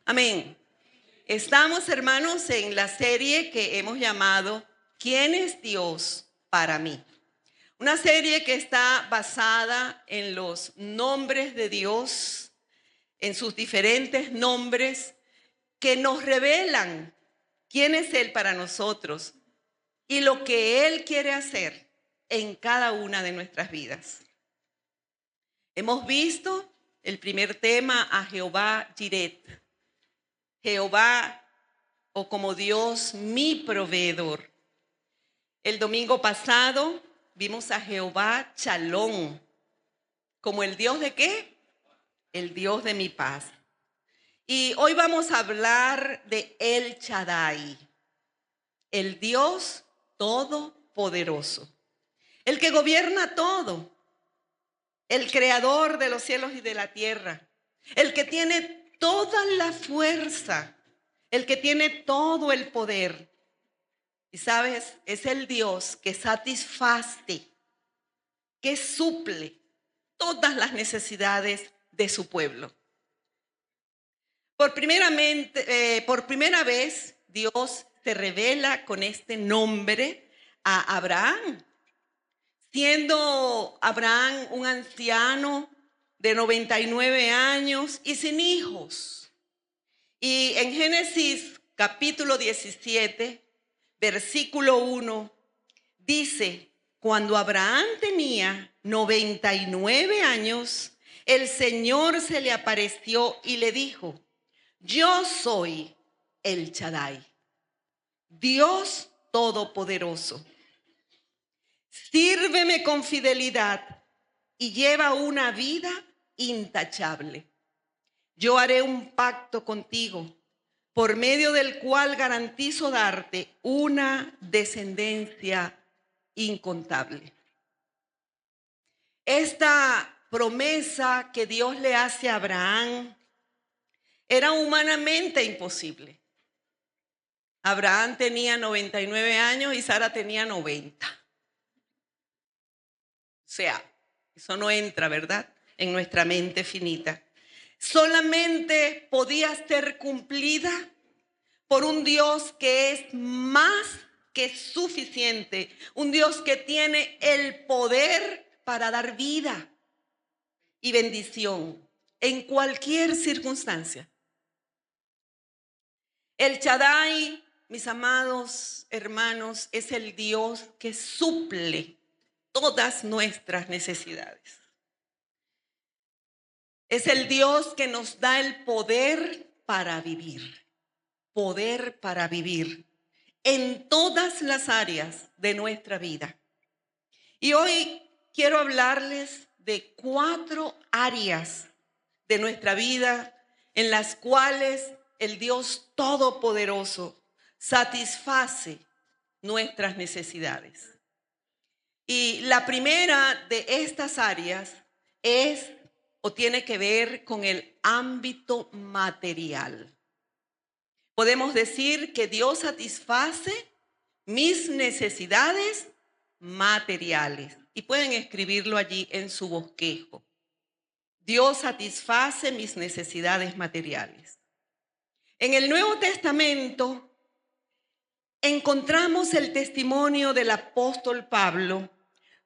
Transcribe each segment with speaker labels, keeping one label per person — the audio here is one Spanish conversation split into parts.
Speaker 1: Amén. Estamos, hermanos, en la serie que hemos llamado ¿Quién es Dios para mí? Una serie que está basada en los nombres de Dios, en sus diferentes nombres que nos revelan quién es Él para nosotros y lo que Él quiere hacer en cada una de nuestras vidas. Hemos visto el primer tema a Jehová Jireh, Jehová o como Dios mi proveedor. El domingo pasado vimos a Jehová Shalom, como el Dios de ¿qué? El Dios de mi paz. Y hoy vamos a hablar de El Shaddai, el Dios todopoderoso, el que gobierna todo, el creador de los cielos y de la tierra, el que tiene toda la fuerza, el que tiene todo el poder. Y sabes, es el Dios que satisface, que suple todas las necesidades de su pueblo. Por primera vez, Dios se revela con este nombre a Abraham, siendo Abraham un anciano de 99 años y sin hijos. Y en Génesis capítulo 17, versículo 1, dice: cuando Abraham tenía 99 años, el Señor se le apareció y le dijo: yo soy el Shaddai, Dios todopoderoso. Sírveme con fidelidad y lleva una vida intachable. Yo haré un pacto contigo, por medio del cual garantizo darte una descendencia incontable. Esta promesa que Dios le hace a Abraham era humanamente imposible. Abraham tenía 99 años y Sara tenía 90. O sea, eso no entra, ¿verdad?, en nuestra mente finita. Solamente podía ser cumplida por un Dios que es más que suficiente, un Dios que tiene el poder para dar vida y bendición en cualquier circunstancia. El Shaddai, mis amados hermanos, es el Dios que suple todas nuestras necesidades. Es el Dios que nos da el poder para vivir en todas las áreas de nuestra vida. Y hoy quiero hablarles de 4 áreas de nuestra vida en las cuales el Dios Todopoderoso satisface nuestras necesidades. Y la primera de estas áreas es o tiene que ver con el ámbito material. Podemos decir que Dios satisface mis necesidades materiales. Y pueden escribirlo allí en su bosquejo. Dios satisface mis necesidades materiales. En el Nuevo Testamento encontramos el testimonio del apóstol Pablo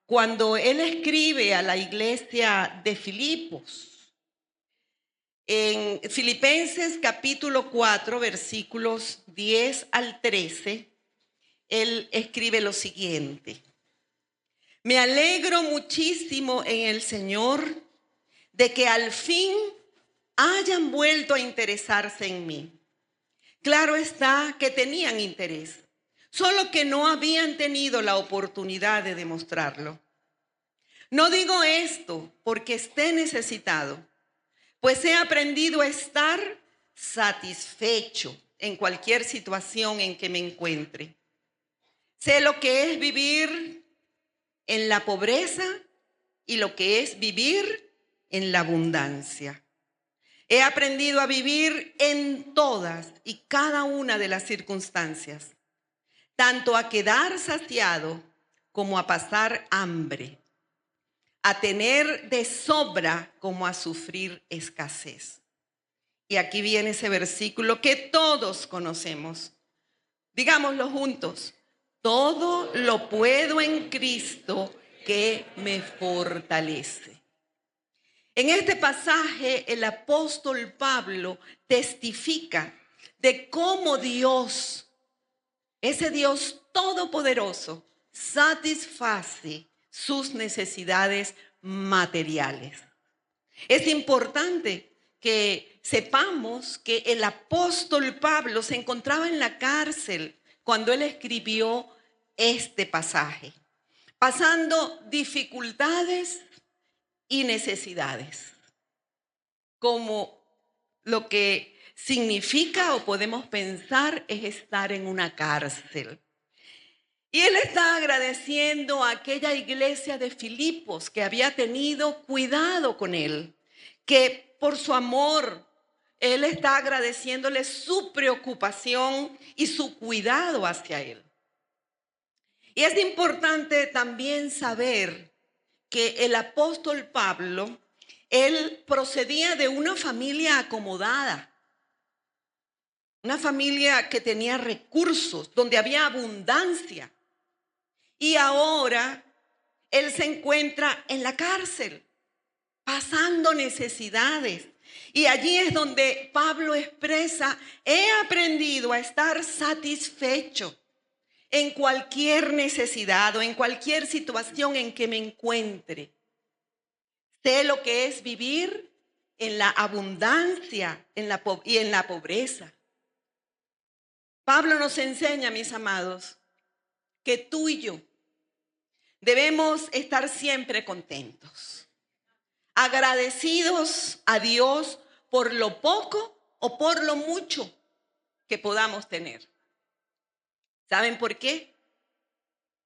Speaker 1: cuando él escribe a la iglesia de Filipos. En Filipenses capítulo 4, versículos 10 al 13, él escribe lo siguiente: me alegro muchísimo en el Señor de que al fin hayan vuelto a interesarse en mí. Claro está que tenían interés, solo que no habían tenido la oportunidad de demostrarlo. No digo esto porque esté necesitado, pues he aprendido a estar satisfecho en cualquier situación en que me encuentre. Sé lo que es vivir en la pobreza y lo que es vivir en la abundancia. He aprendido a vivir en todas y cada una de las circunstancias, tanto a quedar saciado como a pasar hambre, a tener de sobra como a sufrir escasez. Y aquí viene ese versículo que todos conocemos. Digámoslo juntos. Todo lo puedo en Cristo que me fortalece. En este pasaje el apóstol Pablo testifica de cómo Dios, ese Dios todopoderoso, satisface sus necesidades materiales. Es importante que sepamos que el apóstol Pablo se encontraba en la cárcel cuando él escribió este pasaje, pasando dificultades y necesidades, como lo que significa o podemos pensar es estar en una cárcel. Y él está agradeciendo a aquella iglesia de Filipos que había tenido cuidado con él, que por su amor, él está agradeciéndole su preocupación y su cuidado hacia él. Y es importante también saber que el apóstol Pablo, él procedía de una familia acomodada, una familia que tenía recursos, donde había abundancia. Y ahora él se encuentra en la cárcel, pasando necesidades. Y allí es donde Pablo expresa, he aprendido a estar satisfecho en cualquier necesidad o en cualquier situación en que me encuentre. Sé lo que es vivir en la abundancia y en la pobreza. Pablo nos enseña, mis amados, que tú y yo debemos estar siempre contentos, agradecidos a Dios por lo poco o por lo mucho que podamos tener. ¿Saben por qué?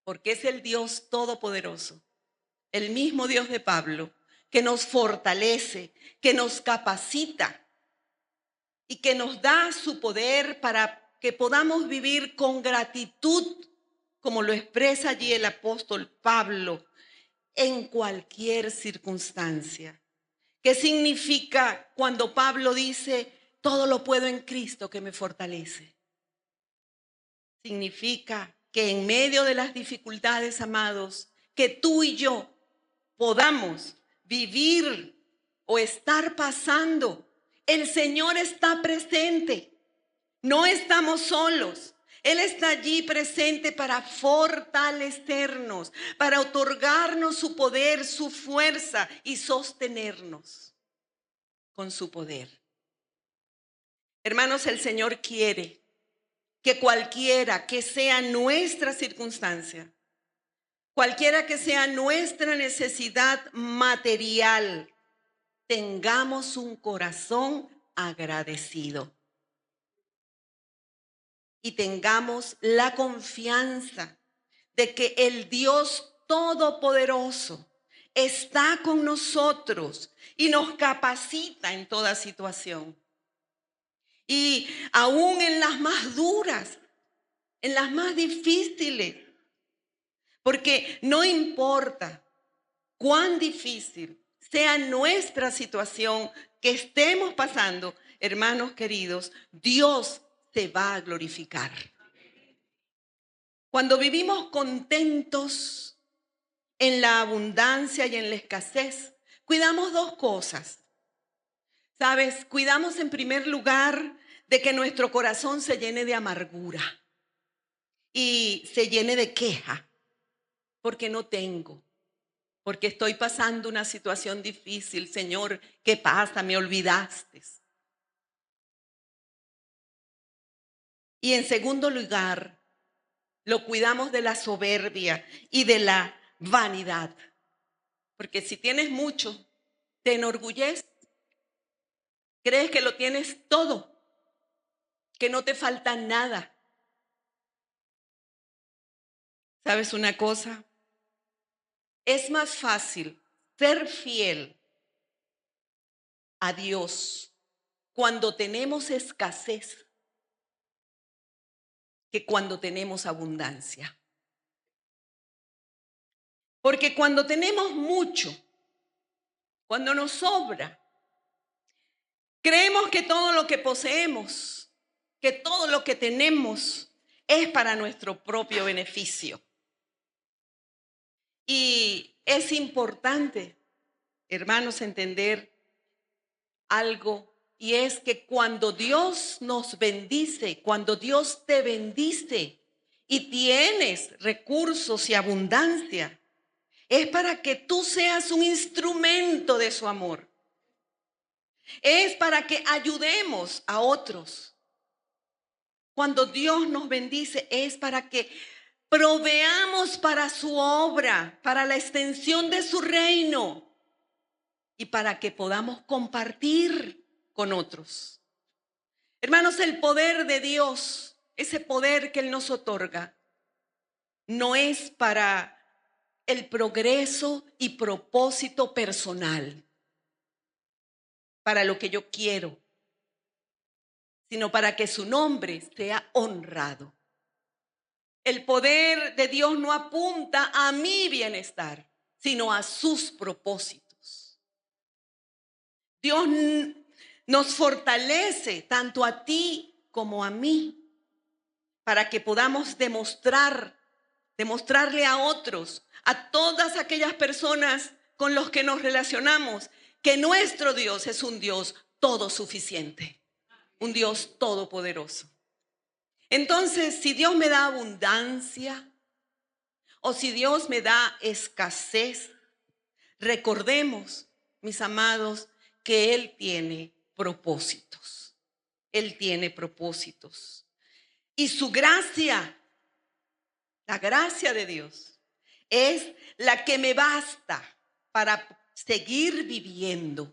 Speaker 1: Porque es el Dios todopoderoso, el mismo Dios de Pablo, que nos fortalece, que nos capacita y que nos da su poder para que podamos vivir con gratitud, como lo expresa allí el apóstol Pablo, en cualquier circunstancia. ¿Qué significa cuando Pablo dice, todo lo puedo en Cristo que me fortalece? Significa que en medio de las dificultades, amados, que tú y yo podamos vivir o estar pasando, el Señor está presente. No estamos solos. Él está allí presente para fortalecernos, para otorgarnos su poder, su fuerza y sostenernos con su poder. Hermanos, el Señor quiere que cualquiera que sea nuestra circunstancia, cualquiera que sea nuestra necesidad material, tengamos un corazón agradecido. Y tengamos la confianza de que el Dios Todopoderoso está con nosotros y nos capacita en toda situación. Y aún en las más duras, en las más difíciles, porque no importa cuán difícil sea nuestra situación que estemos pasando, hermanos queridos, Dios se va a glorificar. Cuando vivimos contentos en la abundancia y en la escasez, cuidamos dos cosas. ¿Sabes? Cuidamos en primer lugar de que nuestro corazón se llene de amargura y se llene de queja, porque no tengo, porque estoy pasando una situación difícil. Señor, ¿qué pasa? Me olvidaste. Y en segundo lugar, lo cuidamos de la soberbia y de la vanidad. Porque si tienes mucho, te enorgulleces, crees que lo tienes todo, que no te falta nada. ¿Sabes una cosa? Es más fácil ser fiel a Dios cuando tenemos escasez que cuando tenemos abundancia. Porque cuando tenemos mucho, cuando nos sobra, Creemos que todo lo que poseemos, que todo lo que tenemos es para nuestro propio beneficio. Y es importante, hermanos, entender algo, y es que cuando Dios nos bendice, cuando Dios te bendice y tienes recursos y abundancia, es para que tú seas un instrumento de su amor. Es para que ayudemos a otros. Cuando Dios nos bendice es para que proveamos para su obra, para la extensión de su reino y para que podamos compartir con otros. Hermanos, el poder de Dios, ese poder que Él nos otorga, no es para el progreso y propósito personal, para lo que yo quiero, sino para que su nombre sea honrado. El poder de Dios no apunta a mi bienestar, sino a sus propósitos. Dios nos fortalece tanto a ti como a mí para que podamos demostrarle a otros, a todas aquellas personas con los que nos relacionamos, que nuestro Dios es un Dios todo suficiente, un Dios todopoderoso. Entonces, si Dios me da abundancia o si Dios me da escasez, recordemos, mis amados, que Él tiene propósitos. Él tiene propósitos. Y su gracia, la gracia de Dios, es la que me basta para seguir viviendo,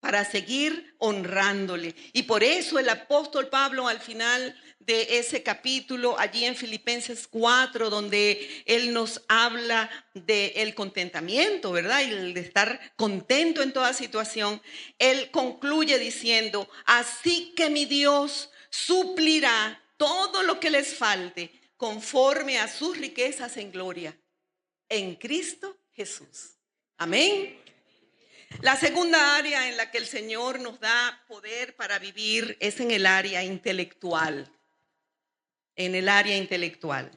Speaker 1: para seguir honrándole. Y por eso el apóstol Pablo al final de ese capítulo, allí en Filipenses 4, donde él nos habla del contentamiento, ¿verdad? Y el de estar contento en toda situación, él concluye diciendo, así que mi Dios suplirá todo lo que les falte conforme a sus riquezas en gloria en Cristo Jesús. Amén. La segunda área en la que el Señor nos da poder para vivir es en el área intelectual. En el área intelectual.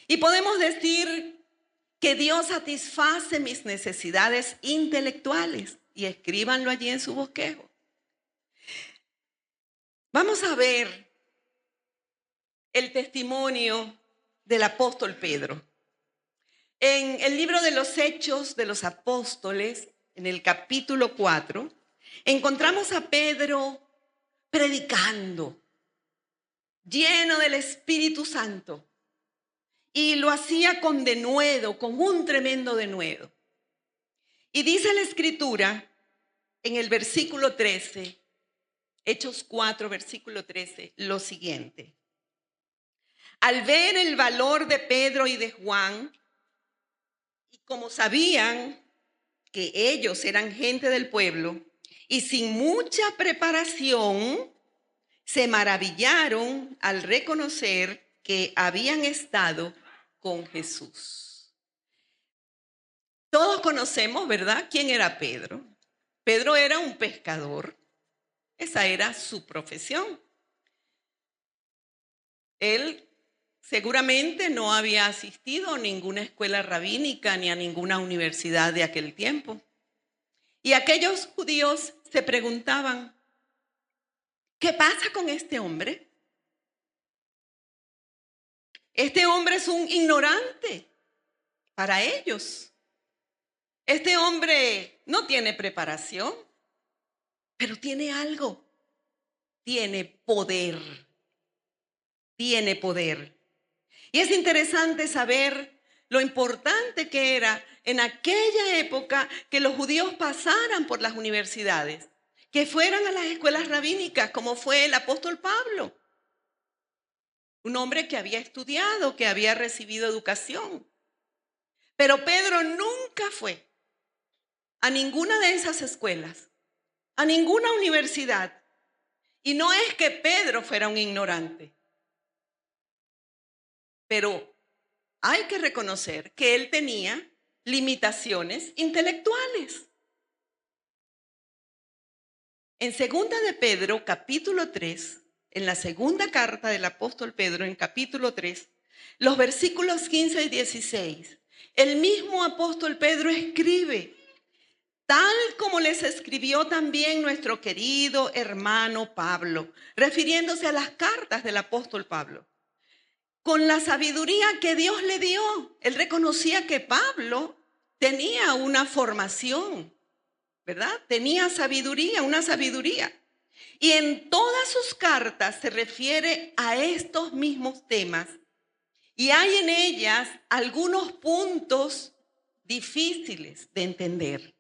Speaker 1: Y podemos decir que Dios satisface mis necesidades intelectuales. Y escríbanlo allí en su bosquejo. Vamos a ver el testimonio del apóstol Pedro. En el libro de los Hechos de los Apóstoles, en el capítulo 4, encontramos a Pedro predicando, lleno del Espíritu Santo. Y lo hacía con denuedo, con un tremendo denuedo. Y dice la Escritura en el versículo 13, Hechos 4, versículo 13, lo siguiente. Al ver el valor de Pedro y de Juan, y como sabían que ellos eran gente del pueblo, y sin mucha preparación, se maravillaron al reconocer que habían estado con Jesús. Todos conocemos, ¿verdad?, quién era Pedro. Pedro era un pescador. Esa era su profesión. Él seguramente no había asistido a ninguna escuela rabínica ni a ninguna universidad de aquel tiempo. Y aquellos judíos se preguntaban, ¿qué pasa con este hombre? Este hombre es un ignorante para ellos. Este hombre no tiene preparación, pero tiene algo. Tiene poder. Tiene poder. Y es interesante saber lo importante que era en aquella época que los judíos pasaran por las universidades, que fueran a las escuelas rabínicas, como fue el apóstol Pablo. Un hombre que había estudiado, que había recibido educación. Pero Pedro nunca fue a ninguna de esas escuelas, a ninguna universidad. Y no es que Pedro fuera un ignorante, pero hay que reconocer que él tenía limitaciones intelectuales. En segunda de Pedro, capítulo 3, en la segunda carta del apóstol Pedro, en capítulo 3, los versículos 15 y 16, el mismo apóstol Pedro escribe, tal como les escribió también nuestro querido hermano Pablo, refiriéndose a las cartas del apóstol Pablo. Con la sabiduría que Dios le dio, él reconocía que Pablo tenía una formación, ¿verdad? Tenía sabiduría, una sabiduría. Y en todas sus cartas se refiere a estos mismos temas. Y hay en ellas algunos puntos difíciles de entender.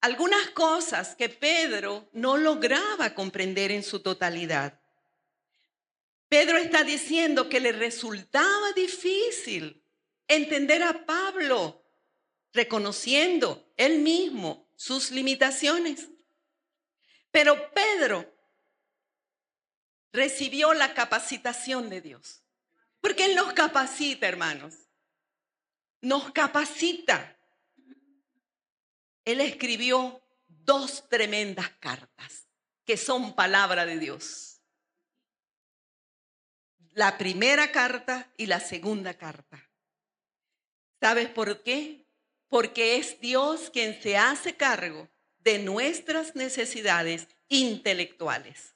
Speaker 1: Algunas cosas que Pedro no lograba comprender en su totalidad. Pedro está diciendo que le resultaba difícil entender a Pablo, reconociendo él mismo sus limitaciones. Pero Pedro recibió la capacitación de Dios. Porque Él nos capacita, hermanos. Nos capacita. Él escribió 2 tremendas cartas que son palabra de Dios. La primera carta y la segunda carta. ¿Sabes por qué? Porque es Dios quien se hace cargo de nuestras necesidades intelectuales.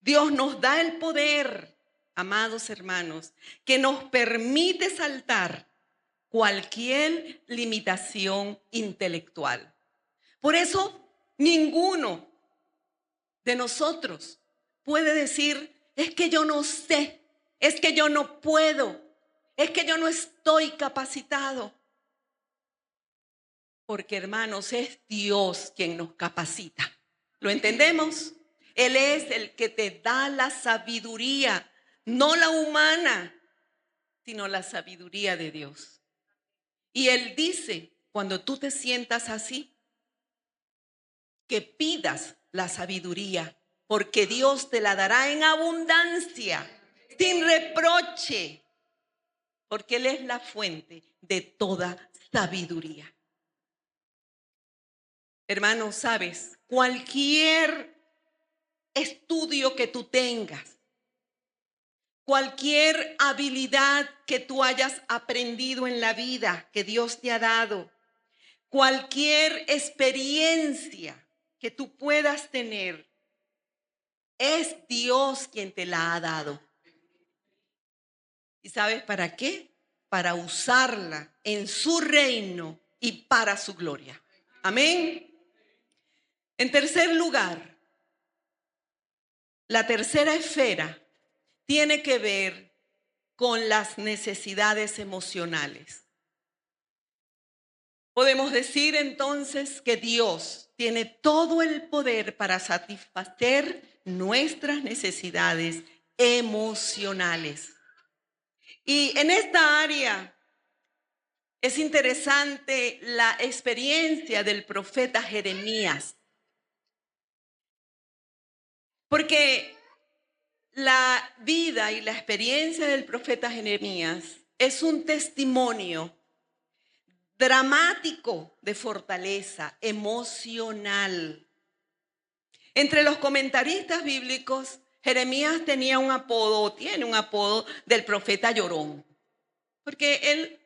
Speaker 1: Dios nos da el poder, amados hermanos, que nos permite saltar cualquier limitación intelectual. Por eso, ninguno de nosotros puede decir, es que yo no sé, es que yo no puedo, es que yo no estoy capacitado. Porque, hermanos, es Dios quien nos capacita. ¿Lo entendemos? Él es el que te da la sabiduría, no la humana, sino la sabiduría de Dios. Y Él dice, cuando tú te sientas así, que pidas la sabiduría, porque Dios te la dará en abundancia, sin reproche, porque Él es la fuente de toda sabiduría. Hermanos, sabes, cualquier estudio que tú tengas, cualquier habilidad que tú hayas aprendido en la vida que Dios te ha dado, cualquier experiencia que tú puedas tener, es Dios quien te la ha dado. ¿Y sabes para qué? Para usarla en su reino y para su gloria. Amén. En tercer lugar, la tercera esfera tiene que ver con las necesidades emocionales. Podemos decir entonces que Dios tiene todo el poder para satisfacer nuestras necesidades emocionales. Y en esta área es interesante la experiencia del profeta Jeremías, porque la vida y la experiencia del profeta Jeremías es un testimonio dramático de fortaleza emocional. Entre los comentaristas bíblicos, Jeremías tenía un apodo, tiene un apodo del profeta llorón, porque él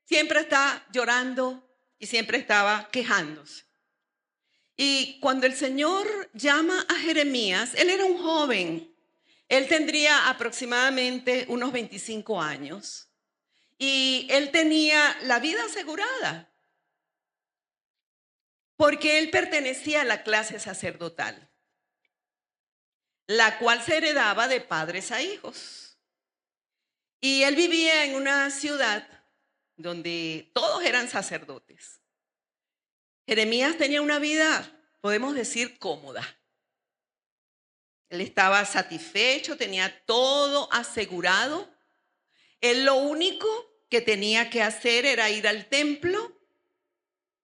Speaker 1: siempre está llorando y siempre estaba quejándose. Y cuando el Señor llama a Jeremías, él era un joven. Él tendría aproximadamente unos 25 años y él tenía la vida asegurada porque él pertenecía a la clase sacerdotal, la cual se heredaba de padres a hijos. Y él vivía en una ciudad donde todos eran sacerdotes. Jeremías tenía una vida, podemos decir, cómoda. Él estaba satisfecho, tenía todo asegurado. Él lo único que tenía que hacer era ir al templo,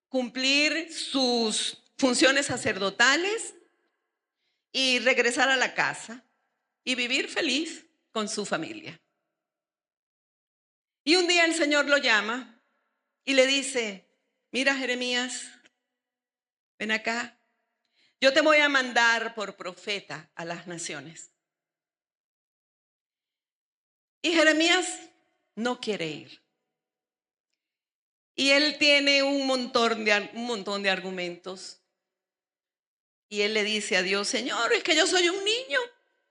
Speaker 1: cumplir sus funciones sacerdotales y regresar a la casa y vivir feliz con su familia. Y un día el Señor lo llama y le dice, mira Jeremías, ven acá, yo te voy a mandar por profeta a las naciones. Y Jeremías no quiere ir. Y él tiene un montón de argumentos. Y él le dice a Dios, Señor, es que yo soy un niño.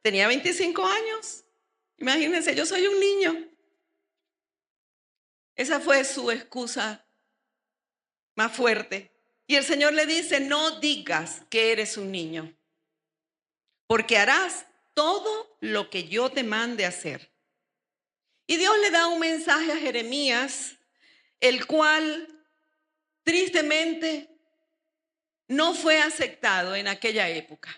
Speaker 1: Tenía 25 años. Imagínense, yo soy un niño. Esa fue su excusa más fuerte. Y el Señor le dice, no digas que eres un niño, porque harás todo lo que yo te mande hacer. Y Dios le da un mensaje a Jeremías, el cual tristemente no fue aceptado en aquella época.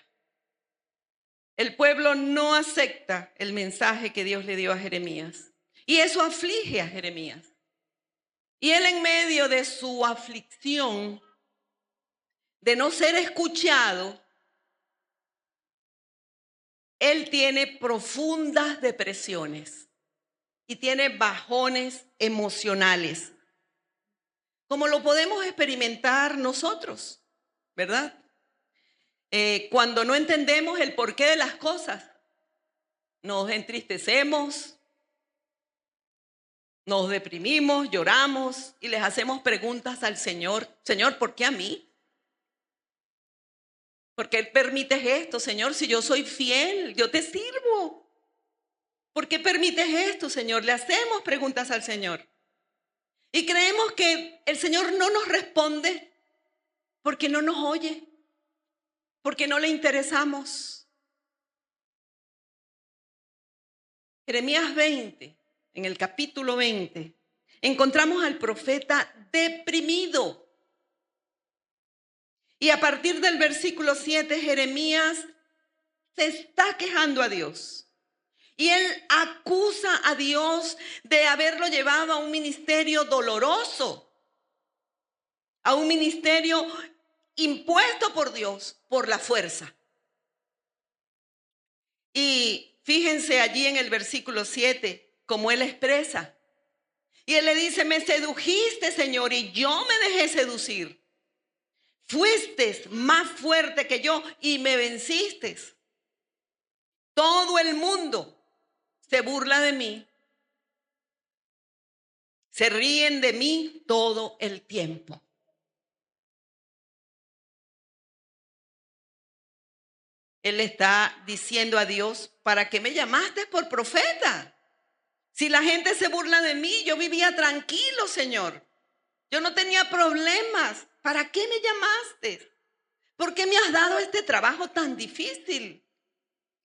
Speaker 1: El pueblo no acepta el mensaje que Dios le dio a Jeremías. Y eso aflige a Jeremías. Y él, en medio de su aflicción, de no ser escuchado, él tiene profundas depresiones y tiene bajones emocionales, como lo podemos experimentar nosotros, ¿verdad? Cuando no entendemos el porqué de las cosas, nos entristecemos, nos deprimimos, lloramos y les hacemos preguntas al Señor. Señor, ¿por qué a mí? ¿Por qué permites esto, Señor? Si yo soy fiel, yo te sirvo. ¿Por qué permites esto, Señor? Le hacemos preguntas al Señor. Y creemos que el Señor no nos responde porque no nos oye, porque no le interesamos. Jeremías 20, en el capítulo 20, encontramos al profeta deprimido. Y a partir del versículo 7, Jeremías se está quejando a Dios. Y él acusa a Dios de haberlo llevado a un ministerio doloroso, a un ministerio impuesto por Dios por la fuerza. Y fíjense allí en el versículo 7, como él expresa. Y él le dice, me sedujiste, Señor, y yo me dejé seducir. Fuiste más fuerte que yo y me venciste. Todo el mundo se burla de mí. Se ríen de mí todo el tiempo. Él está diciendo a Dios, ¿para qué me llamaste por profeta? Si la gente se burla de mí, yo vivía tranquilo, Señor. Yo no tenía problemas. ¿Para qué me llamaste? ¿Por qué me has dado este trabajo tan difícil?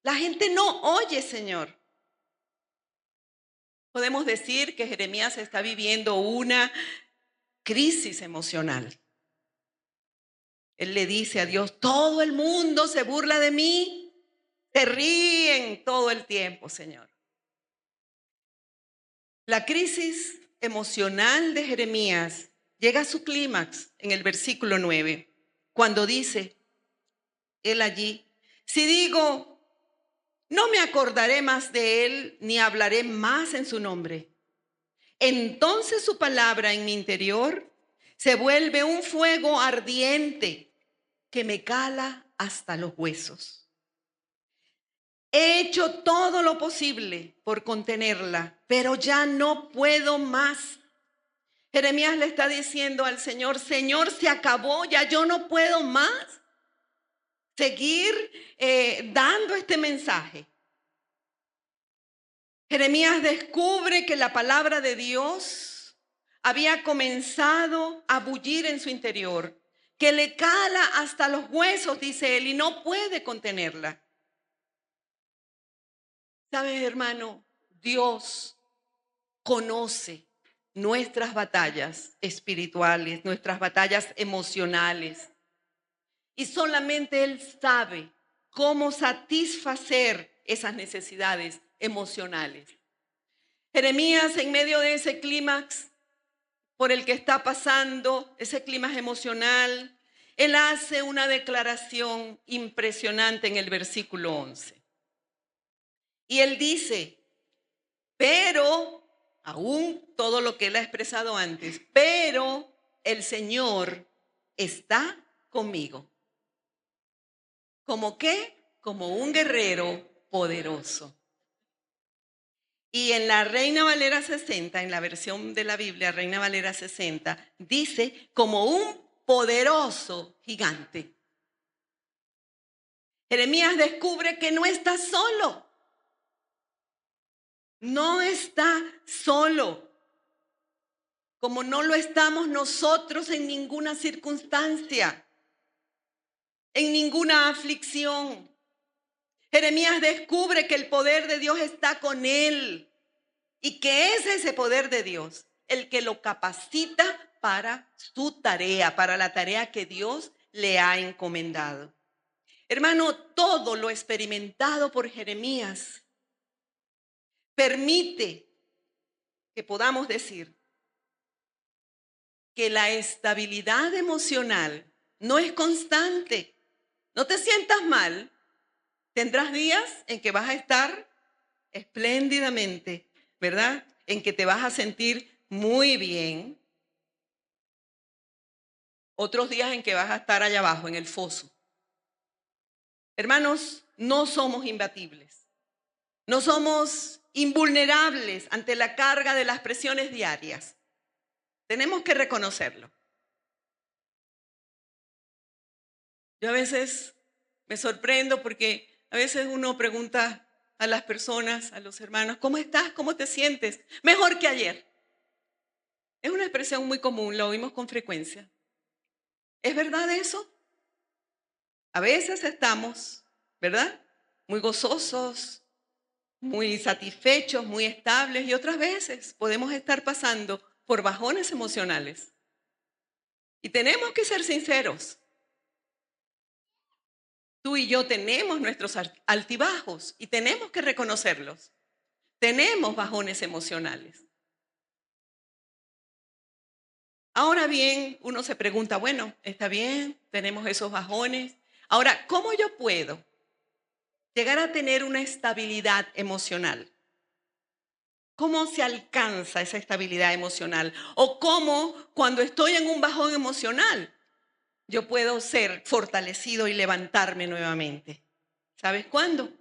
Speaker 1: La gente no oye, Señor. Podemos decir que Jeremías está viviendo una crisis emocional. Él le dice a Dios, todo el mundo se burla de mí, se ríen todo el tiempo, Señor. La crisis emocional de Jeremías llega a su clímax en el versículo 9, cuando dice él allí, si digo, no me acordaré más de él, ni hablaré más en su nombre. Entonces su palabra en mi interior se vuelve un fuego ardiente que me cala hasta los huesos. He hecho todo lo posible por contenerla, pero ya no puedo más. Jeremías le está diciendo al Señor, Señor, se acabó, ya yo no puedo más seguir dando este mensaje. Jeremías descubre que la palabra de Dios había comenzado a bullir en su interior, que le cala hasta los huesos, dice él, y no puede contenerla. ¿Sabes, hermano? Dios conoce nuestras batallas espirituales, nuestras batallas emocionales. Y solamente Él sabe cómo satisfacer esas necesidades emocionales. Jeremías, en medio de ese clímax por el que está pasando, ese clímax emocional, él hace una declaración impresionante en el versículo 11. Y él dice, pero, aún todo lo que él ha expresado antes, pero el Señor está conmigo. ¿Como qué? Como un guerrero poderoso. Y en la Reina Valera 60, en la versión de la Biblia, Reina Valera 60, dice como un poderoso gigante. Jeremías descubre que no está solo. No está solo. Como no lo estamos nosotros en ninguna circunstancia, en ninguna aflicción. Jeremías descubre que el poder de Dios está con él y que es ese poder de Dios el que lo capacita para su tarea, para la tarea que Dios le ha encomendado. Hermano, todo lo experimentado por Jeremías permite que podamos decir que la estabilidad emocional no es constante. No te sientas mal. Tendrás días en que vas a estar espléndidamente, ¿verdad? En que te vas a sentir muy bien. Otros días en que vas a estar allá abajo, en el foso. Hermanos, no somos imbatibles. No somos invulnerables ante la carga de las presiones diarias. Tenemos que reconocerlo. Yo a veces me sorprendo porque a veces uno pregunta a las personas, a los hermanos, ¿cómo estás? ¿Cómo te sientes? Mejor que ayer. Es una expresión muy común, la oímos con frecuencia. ¿Es verdad eso? A veces estamos, ¿verdad? Muy gozosos, muy satisfechos, muy estables, y otras veces podemos estar pasando por bajones emocionales. Y tenemos que ser sinceros. Tú y yo tenemos nuestros altibajos y tenemos que reconocerlos. Tenemos bajones emocionales. Ahora bien, uno se pregunta, bueno, está bien, tenemos esos bajones. Ahora, ¿cómo yo puedo llegar a tener una estabilidad emocional? ¿Cómo se alcanza esa estabilidad emocional? ¿O cómo, cuando estoy en un bajón emocional, yo puedo ser fortalecido y levantarme nuevamente? ¿Sabes cuándo?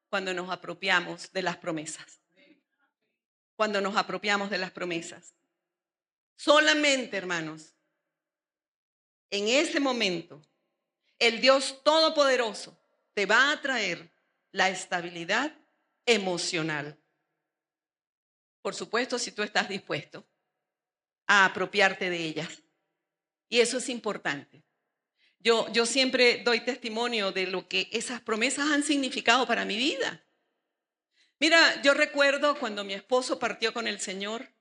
Speaker 1: Cuando nos apropiamos de las promesas. Cuando nos apropiamos de las promesas. Solamente, hermanos, en ese momento, el Dios Todopoderoso te va a traer la estabilidad emocional. Por supuesto, si tú estás dispuesto a apropiarte de ellas. Y eso es importante. Yo siempre doy testimonio de lo que esas promesas han significado para mi vida. Mira, yo recuerdo cuando mi esposo partió con el Señor,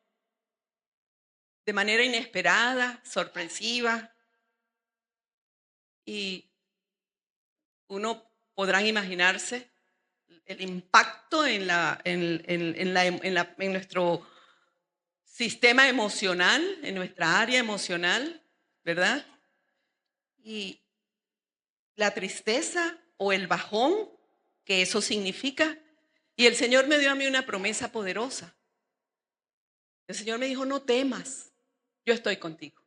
Speaker 1: de manera inesperada, sorpresiva, y uno podrán imaginarse el impacto en nuestro sistema emocional, en nuestra área emocional, ¿verdad? Y la tristeza o el bajón que eso significa. Y el Señor me dio a mí una promesa poderosa. El Señor me dijo, no temas, yo estoy contigo.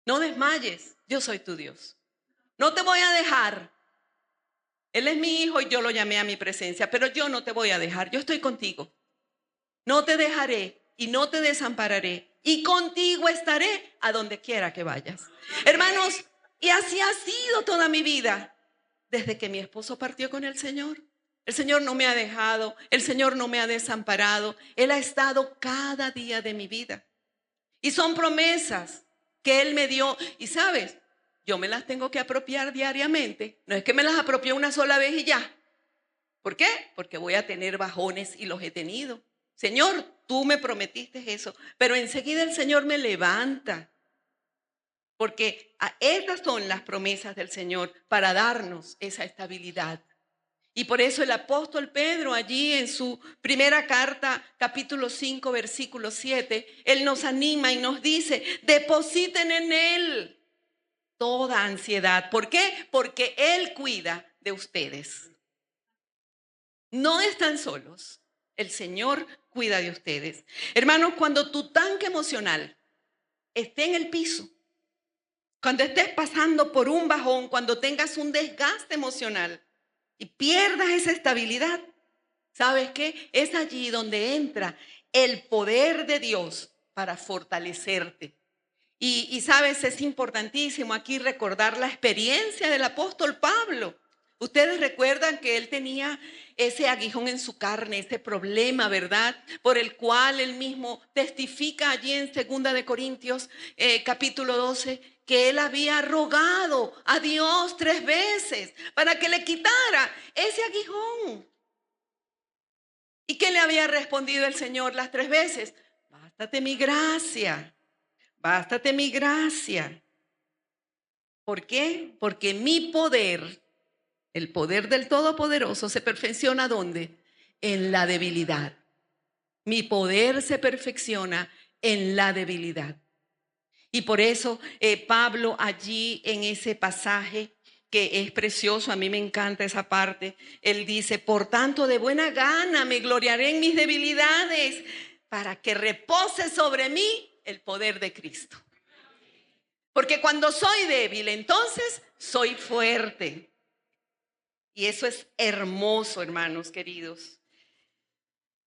Speaker 1: No desmayes, yo soy tu Dios. No te voy a dejar. Él es mi hijo y yo lo llamé a mi presencia, pero yo no te voy a dejar, yo estoy contigo. No te dejaré y no te desampararé y contigo estaré a donde quiera que vayas. Hermanos, y así ha sido toda mi vida, desde que mi esposo partió con el Señor. El Señor no me ha dejado, el Señor no me ha desamparado. Él ha estado cada día de mi vida. Y son promesas que Él me dio. Y sabes, yo me las tengo que apropiar diariamente. No es que me las apropie una sola vez y ya. ¿Por qué? Porque voy a tener bajones y los he tenido. Señor, tú me prometiste eso. Pero enseguida el Señor me levanta. Porque estas son las promesas del Señor para darnos esa estabilidad. Y por eso el apóstol Pedro allí en su primera carta, capítulo 5, versículo 7, él nos anima y nos dice, depositen en él toda ansiedad. ¿Por qué? Porque él cuida de ustedes. No están solos. El Señor cuida de ustedes. Hermanos, cuando tu tanque emocional esté en el piso, Cuando estés pasando por un bajón, cuando tengas un desgaste emocional y pierdas esa estabilidad, ¿sabes qué? Es allí donde entra el poder de Dios para fortalecerte. Y sabes, es importantísimo aquí recordar la experiencia del apóstol Pablo. Ustedes recuerdan que él tenía ese aguijón en su carne, ese problema, ¿verdad? Por el cual él mismo testifica allí en 2 capítulo 12, que él había rogado a Dios 3 veces para que le quitara ese aguijón. ¿Y qué le había respondido el Señor las 3 veces? Bástate mi gracia. Bástate mi gracia. ¿Por qué? Porque mi poder, el poder del Todopoderoso, se perfecciona ¿dónde? En la debilidad. Mi poder se perfecciona en la debilidad. Y por eso Pablo allí en ese pasaje que es precioso, a mí me encanta esa parte, él dice, por tanto de buena gana me gloriaré en mis debilidades para que repose sobre mí el poder de Cristo. Porque cuando soy débil, entonces soy fuerte. Y eso es hermoso, hermanos queridos.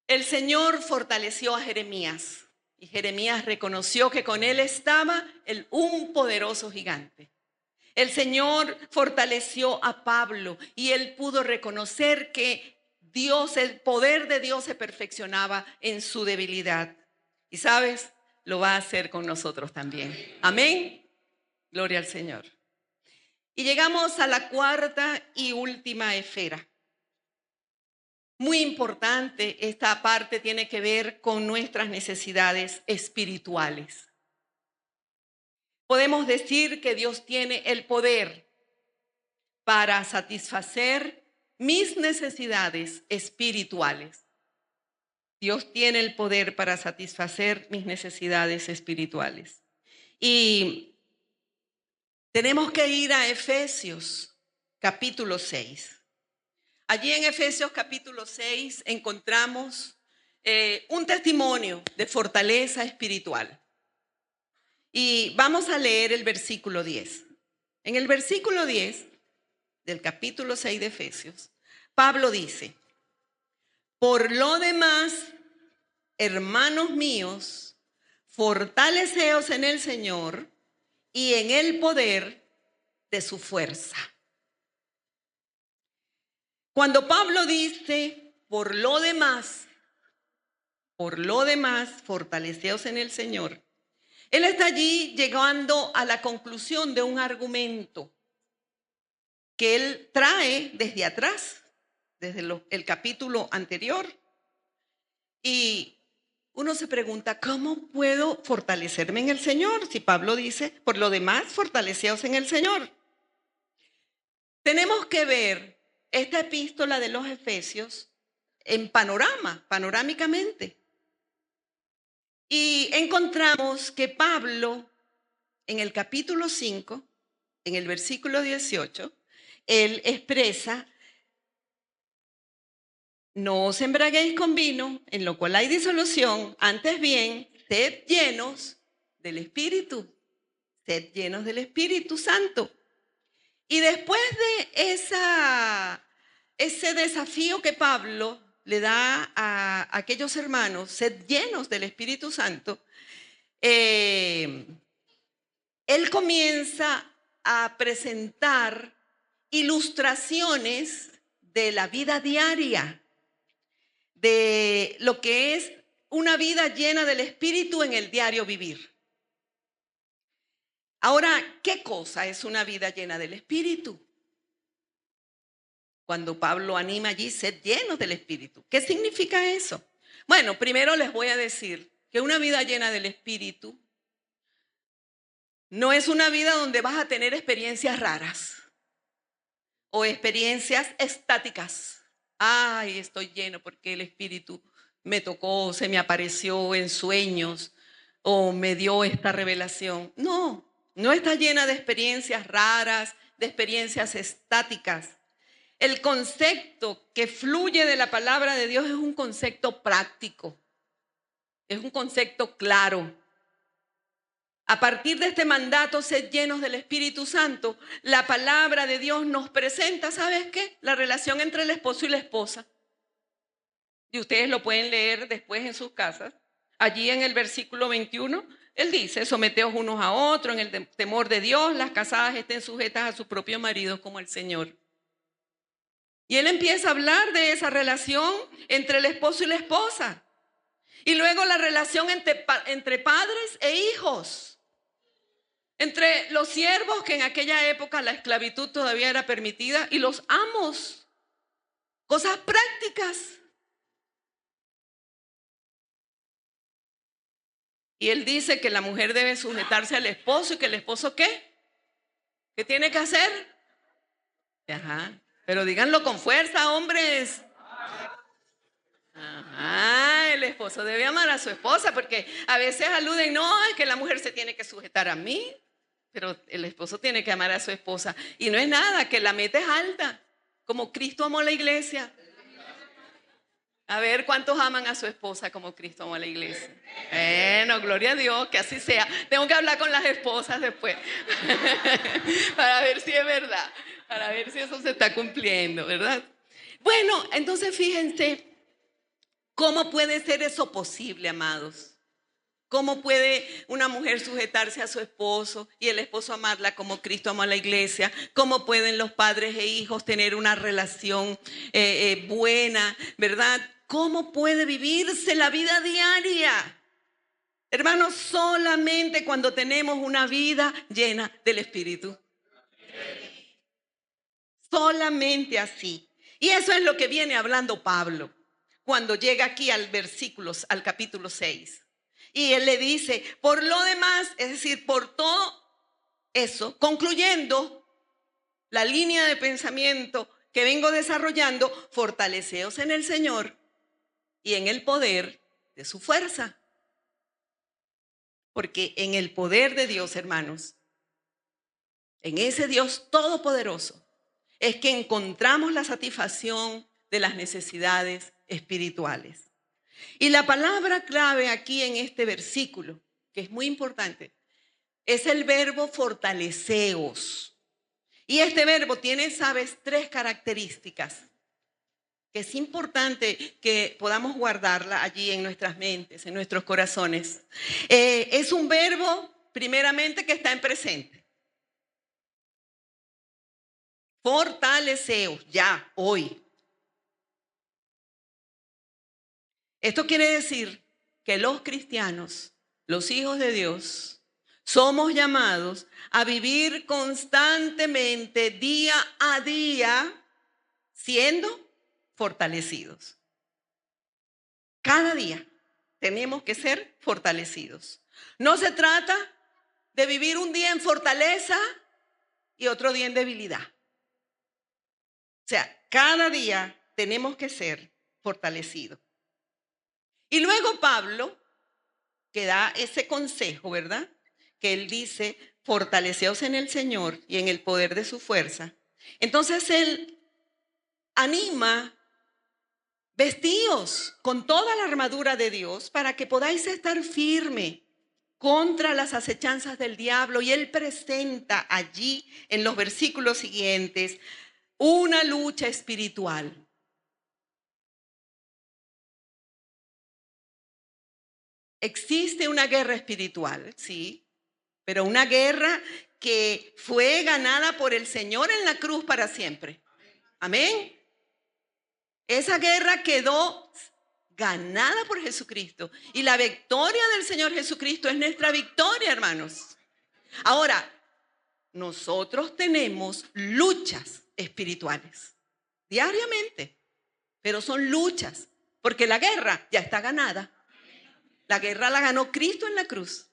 Speaker 1: El Señor fortaleció a Jeremías y Jeremías reconoció que con él estaba un poderoso gigante. El Señor fortaleció a Pablo y él pudo reconocer que Dios, el poder de Dios se perfeccionaba en su debilidad. Y sabes, lo va a hacer con nosotros también. Amén. Gloria al Señor. Y llegamos a la cuarta y última esfera. Muy importante, esta parte tiene que ver con nuestras necesidades espirituales. Podemos decir que Dios tiene el poder para satisfacer mis necesidades espirituales. Dios tiene el poder para satisfacer mis necesidades espirituales. Y tenemos que ir a Efesios capítulo 6. Allí en Efesios capítulo 6 encontramos un testimonio de fortaleza espiritual. Y vamos a leer el versículo 10. En el versículo 10 del capítulo 6 de Efesios, Pablo dice, por lo demás, hermanos míos, fortaleceos en el Señor y en el poder de su fuerza. Cuando Pablo dice, por lo demás, fortaleceos en el Señor, él está allí llegando a la conclusión de un argumento que él trae desde atrás, desde el capítulo anterior. Y uno se pregunta, ¿cómo puedo fortalecerme en el Señor? Si Pablo dice, por lo demás, fortaleceos en el Señor. Tenemos que ver esta epístola de los Efesios en panorámicamente. Y encontramos que Pablo, en el capítulo 5, en el versículo 18, él expresa, no os embriaguéis con vino, en lo cual hay disolución, antes bien, sed llenos del Espíritu, sed llenos del Espíritu Santo. Y después de ese desafío que Pablo le da a aquellos hermanos, sed llenos del Espíritu Santo, él comienza a presentar ilustraciones de la vida diaria, de lo que es una vida llena del Espíritu en el diario vivir. Ahora, ¿qué cosa es una vida llena del Espíritu? Cuando Pablo anima allí, sed llenos del Espíritu. ¿Qué significa eso? Bueno, primero les voy a decir que una vida llena del Espíritu no es una vida donde vas a tener experiencias raras o experiencias estáticas. Ay, estoy lleno porque el Espíritu me tocó, se me apareció en sueños o me dio esta revelación. No, no está llena de experiencias raras, de experiencias estáticas. El concepto que fluye de la palabra de Dios es un concepto práctico, es un concepto claro. A partir de este mandato, sed llenos del Espíritu Santo, la palabra de Dios nos presenta, ¿sabes qué? La relación entre el esposo y la esposa. Y ustedes lo pueden leer después en sus casas. Allí en el versículo 21, él dice, someteos unos a otros en el temor de Dios, las casadas estén sujetas a su propio marido como el Señor. Y él empieza a hablar de esa relación entre el esposo y la esposa. Y luego la relación entre padres e hijos. Entre los siervos, que en aquella época la esclavitud todavía era permitida, y los amos. Cosas prácticas. Y él dice que la mujer debe sujetarse al esposo y que el esposo ¿qué? ¿Qué tiene que hacer? Ajá. Pero díganlo con fuerza, hombres. Ajá, el esposo debe amar a su esposa, porque a veces aluden, no, es que la mujer se tiene que sujetar a mí, pero el esposo tiene que amar a su esposa. Y no es nada, que la meta es alta, como Cristo amó a la iglesia. A ver, ¿cuántos aman a su esposa como Cristo amó a la iglesia? Bueno, gloria a Dios, que así sea. Tengo que hablar con las esposas después para ver si es verdad, para ver si eso se está cumpliendo, ¿verdad? Bueno, entonces fíjense, ¿cómo puede ser eso posible, amados? ¿Cómo puede una mujer sujetarse a su esposo y el esposo amarla como Cristo amó a la iglesia? ¿Cómo pueden los padres e hijos tener una relación buena, verdad? ¿Cómo puede vivirse la vida diaria? Hermanos, solamente cuando tenemos una vida llena del Espíritu. Solamente así. Y eso es lo que viene hablando Pablo cuando llega aquí al capítulo 6. Y él le dice, por lo demás, es decir, por todo eso, concluyendo la línea de pensamiento que vengo desarrollando, fortaleceos en el Señor y en el poder de su fuerza. Porque en el poder de Dios, hermanos, en ese Dios todopoderoso, es que encontramos la satisfacción de las necesidades espirituales. Y la palabra clave aquí en este versículo, que es muy importante, es el verbo fortaleceos. Y este verbo tiene, ¿sabes?, 3 características que es importante que podamos guardarla allí en nuestras mentes, en nuestros corazones. Es un verbo, primeramente, que está en presente. Fortaleceos, ya, hoy. Esto quiere decir que los cristianos, los hijos de Dios, somos llamados a vivir constantemente, día a día, siendo fortalecidos. Cada día tenemos que ser fortalecidos. No se trata de vivir un día en fortaleza y otro día en debilidad. O sea, cada día tenemos que ser fortalecidos. Y luego Pablo, que da ese consejo, ¿verdad? Que él dice, fortaleceos en el Señor y en el poder de su fuerza. Entonces él anima, vestíos con toda la armadura de Dios para que podáis estar firme contra las acechanzas del diablo. Y él presenta allí en los versículos siguientes una lucha espiritual. Existe una guerra espiritual, sí, pero una guerra que fue ganada por el Señor en la cruz para siempre. Amén. Esa guerra quedó ganada por Jesucristo. Y la victoria del Señor Jesucristo es nuestra victoria, hermanos. Ahora, nosotros tenemos luchas espirituales diariamente, pero son luchas, porque la guerra ya está ganada. La guerra la ganó Cristo en la cruz,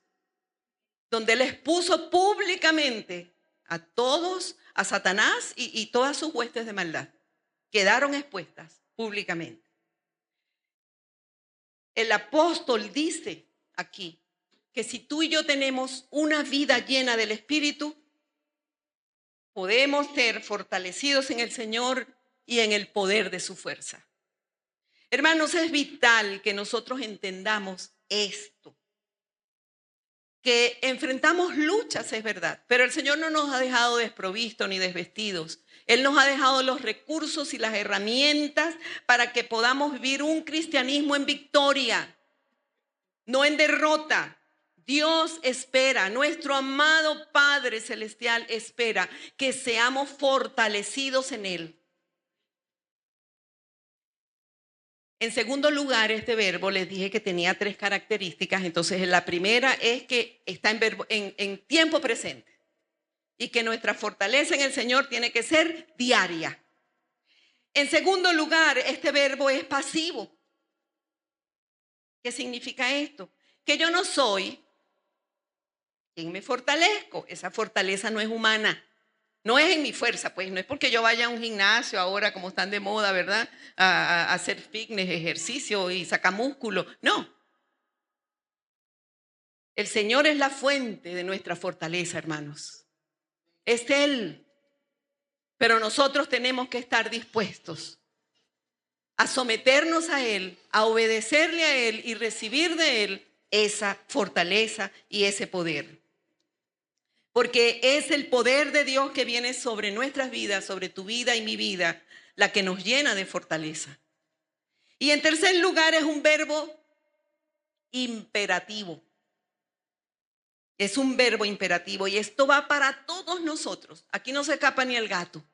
Speaker 1: donde Él expuso públicamente a todos, a Satanás y todas sus huestes de maldad. Quedaron expuestas públicamente. El apóstol dice aquí que si tú y yo tenemos una vida llena del Espíritu, podemos ser fortalecidos en el Señor y en el poder de su fuerza. Hermanos, es vital que nosotros entendamos esto. que enfrentamos luchas, es verdad, pero el Señor no nos ha dejado desprovistos ni desvestidos. Él nos ha dejado los recursos y las herramientas para que podamos vivir un cristianismo en victoria, no en derrota. Dios espera, nuestro amado Padre Celestial espera que seamos fortalecidos en Él. En segundo lugar, este verbo les dije que tenía 3 características. Entonces, la primera es que está en tiempo presente y que nuestra fortaleza en el Señor tiene que ser diaria. En segundo lugar, este verbo es pasivo. ¿Qué significa esto? Que yo no soy quien me fortalezco. Esa fortaleza no es humana. No es en mi fuerza, pues no es porque yo vaya a un gimnasio ahora como están de moda, ¿verdad? A hacer fitness, ejercicio y sacar músculo. No. El Señor es la fuente de nuestra fortaleza, hermanos. Es Él. Pero nosotros tenemos que estar dispuestos a someternos a Él, a obedecerle a Él y recibir de Él esa fortaleza y ese poder. Porque es el poder de Dios que viene sobre nuestras vidas, sobre tu vida y mi vida, la que nos llena de fortaleza. Y en tercer lugar es un verbo imperativo. Es un verbo imperativo y esto va para todos nosotros. Aquí no se escapa ni el gato.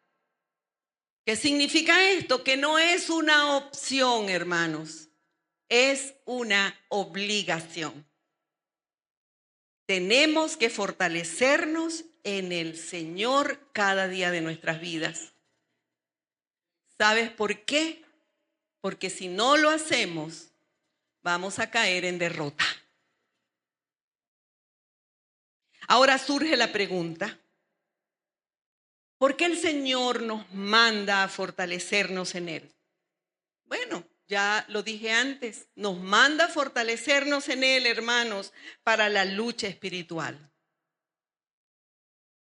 Speaker 1: ¿Qué significa esto? Que no es una opción, hermanos. Es una obligación. Tenemos que fortalecernos en el Señor cada día de nuestras vidas. ¿Sabes por qué? Porque si no lo hacemos, vamos a caer en derrota. Ahora surge la pregunta, ¿por qué el Señor nos manda a fortalecernos en Él? Bueno, ya lo dije antes, nos manda a fortalecernos en Él, hermanos, para la lucha espiritual.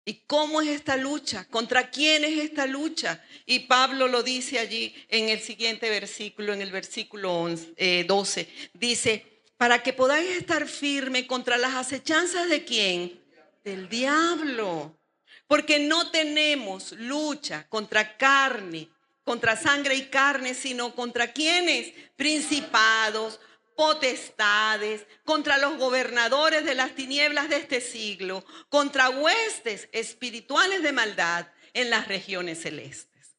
Speaker 1: ¿Y cómo es esta lucha? ¿Contra quién es esta lucha? Y Pablo lo dice allí en el siguiente versículo, en el versículo 12. Dice, para que podáis estar firme contra las acechanzas ¿de quién? Del diablo. Porque no tenemos lucha contra carne, contra sangre y carne, sino contra ¿quiénes? Principados, potestades, contra los gobernadores de las tinieblas de este siglo, contra huestes espirituales de maldad en las regiones celestes.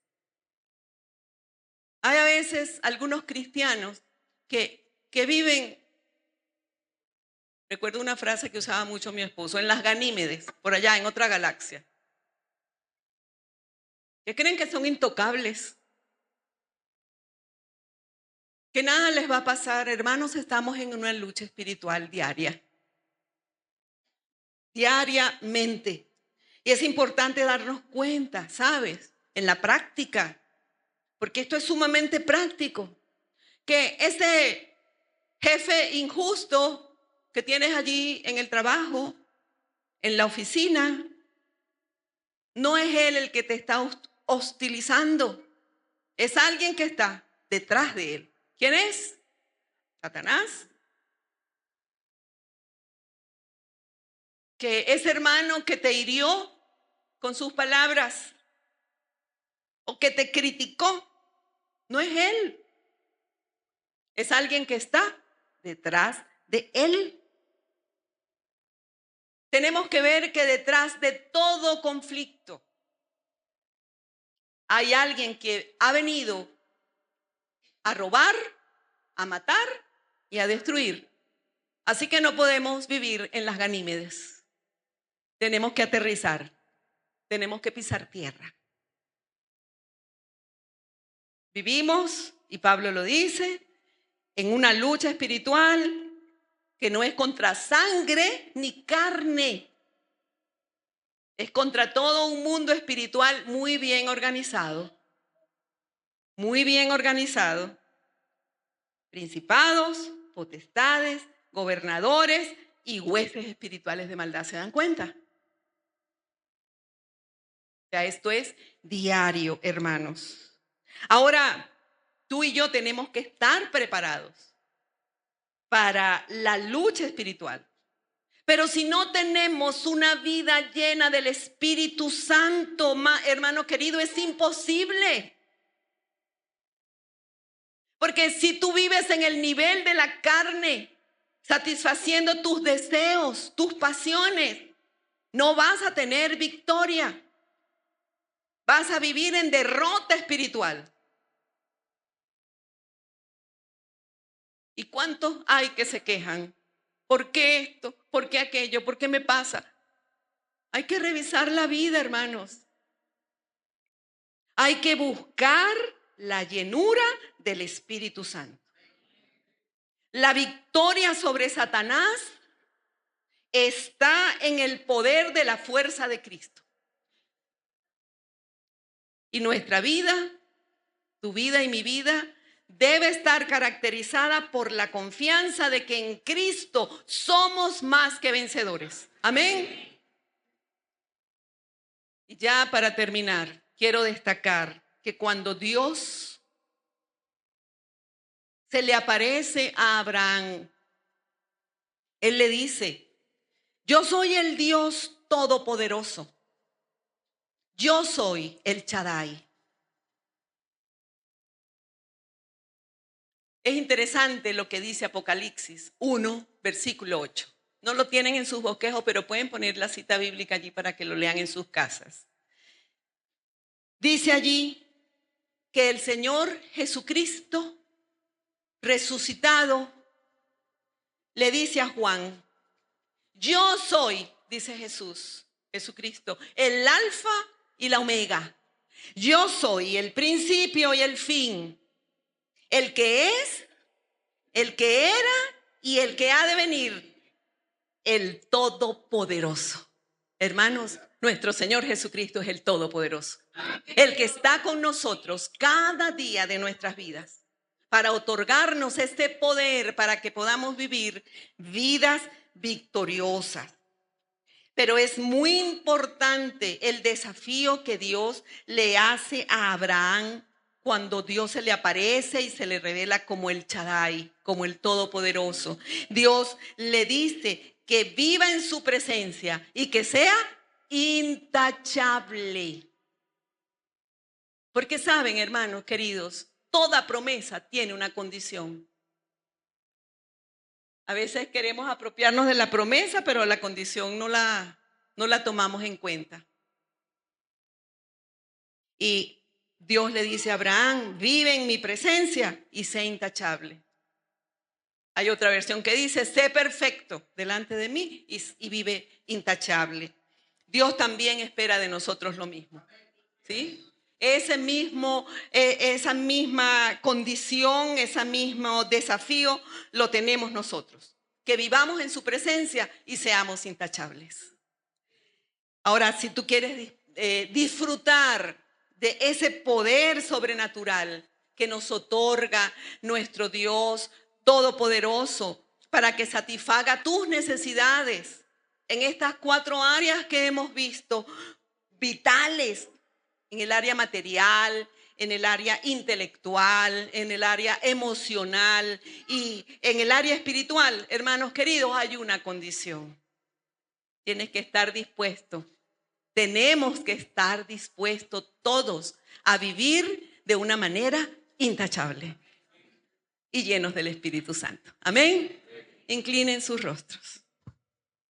Speaker 1: Hay a veces algunos cristianos que viven, recuerdo una frase que usaba mucho mi esposo, en las Ganímedes, por allá en otra galaxia, que creen que son intocables, que nada les va a pasar. Hermanos, estamos en una lucha espiritual diaria. Diariamente. Y es importante darnos cuenta, ¿sabes? En la práctica, porque esto es sumamente práctico, que ese jefe injusto que tienes allí en el trabajo, en la oficina, no es él el que te está hostilizando, es alguien que está detrás de él. ¿Quién es? Satanás. Que ese hermano que te hirió con sus palabras o que te criticó, no es él. Es alguien que está detrás de él. Tenemos que ver que detrás de todo conflicto hay alguien que ha venido a robar, a matar y a destruir. Así que no podemos vivir en las Ganímedes. Tenemos que aterrizar, tenemos que pisar tierra. Vivimos, y Pablo lo dice, en una lucha espiritual que no es contra sangre ni carne. Es contra todo un mundo espiritual muy bien organizado. Muy bien organizado. Principados, potestades, gobernadores y huestes espirituales de maldad. ¿Se dan cuenta? O sea, esto es diario, hermanos. Ahora, tú y yo tenemos que estar preparados para la lucha espiritual. Pero si no tenemos una vida llena del Espíritu Santo, hermano querido, es imposible. Porque si tú vives en el nivel de la carne, satisfaciendo tus deseos, tus pasiones, no vas a tener victoria. Vas a vivir en derrota espiritual. ¿Y cuántos hay que se quejan? ¿Por qué esto? ¿Por qué aquello? ¿Por qué me pasa? Hay que revisar la vida, hermanos. Hay que buscar la llenura del Espíritu Santo. La victoria sobre Satanás está en el poder de la fuerza de Cristo. Y nuestra vida, tu vida y mi vida, debe estar caracterizada por la confianza de que en Cristo somos más que vencedores. Amén. Y ya para terminar, quiero destacar que cuando Dios se le aparece a Abraham, Él le dice: yo soy el Dios Todopoderoso. Yo soy el Shaddai. Es interesante lo que dice Apocalipsis 1, versículo 8. No lo tienen en sus bosquejos, pero pueden poner la cita bíblica allí para que lo lean en sus casas. Dice allí que el Señor Jesucristo resucitado le dice a Juan: yo soy, dice Jesucristo, el alfa y la omega. Yo soy el principio y el fin, el que es, el que era y el que ha de venir, el Todopoderoso. Hermanos, nuestro Señor Jesucristo es el Todopoderoso, el que está con nosotros cada día de nuestras vidas para otorgarnos este poder para que podamos vivir vidas victoriosas. Pero es muy importante el desafío que Dios le hace a Abraham cuando Dios se le aparece y se le revela como el Shaddai, como el Todopoderoso. Dios le dice que viva en su presencia y que sea intachable. Porque saben, hermanos queridos, toda promesa tiene una condición. A veces queremos apropiarnos de la promesa, pero la condición no la tomamos en cuenta. Y Dios le dice a Abraham: vive en mi presencia y sé intachable. Hay otra versión que dice: sé perfecto delante de mí y vive intachable. Dios también espera de nosotros lo mismo, ¿sí? Esa misma condición, ese mismo desafío lo tenemos nosotros. Que vivamos en su presencia y seamos intachables. Ahora, si tú quieres disfrutar de ese poder sobrenatural que nos otorga nuestro Dios Todopoderoso para que satisfaga tus necesidades en estas 4 áreas que hemos visto, vitales, en el área material, en el área intelectual, en el área emocional y en el área espiritual, hermanos queridos, hay una condición. Tienes que estar dispuesto. Tenemos que estar dispuestos todos a vivir de una manera intachable y llenos del Espíritu Santo. Amén. Inclinen sus rostros.